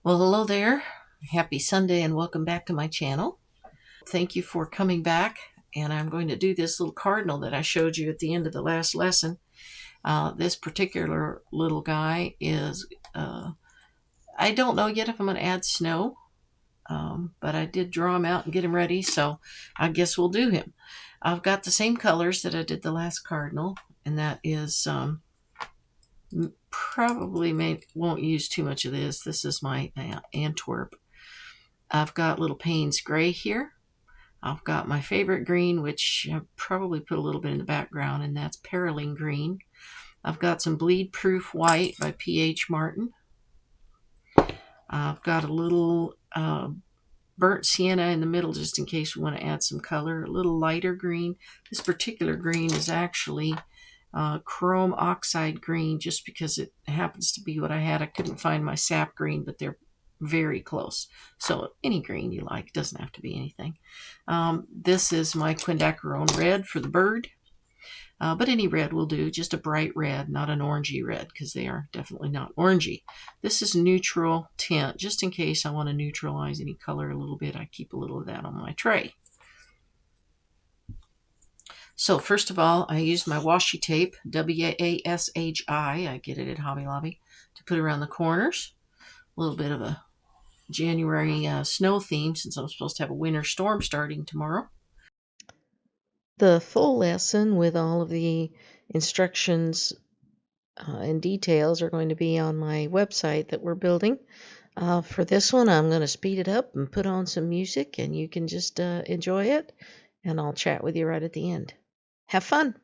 Well, hello there. Happy Sunday and welcome back to my channel. Thank you for coming back, and I'm going to do this little cardinal that I showed you at the end of the last lesson. This particular little guy is, I don't know yet if I'm going to add snow, but I did draw him out and get him ready, so I guess we'll do him. I've got the same colors that I did the last cardinal, and that is won't use too much of this. This is my Antwerp. I've got little Payne's gray here. I've got my favorite green, which I probably put a little bit in the background, and that's Perylene green. I've got some bleed proof white by P.H. Martin. I've got a little burnt sienna in the middle just in case we want to add some color. A little lighter green. This particular green is actually chrome oxide green just because it happens to be what I had. I couldn't find my sap green, but they're very close. So any green you like, doesn't have to be anything. This is my quinacridone red for the bird, but any red will do, just a bright red, not an orangey red, because they are definitely not orangey. This is neutral tint, just in case I want to neutralize any color a little bit. I keep a little of that on my tray. So first of all, I used my washi tape, W-A-S-H-I, I get it at Hobby Lobby, to put around the corners. A little bit of a January snow theme, since I'm supposed to have a winter storm starting tomorrow. The full lesson with all of the instructions and details are going to be on my website that we're building. For this one, I'm going to speed it up and put on some music, and you can just enjoy it, and I'll chat with you right at the end. Have fun!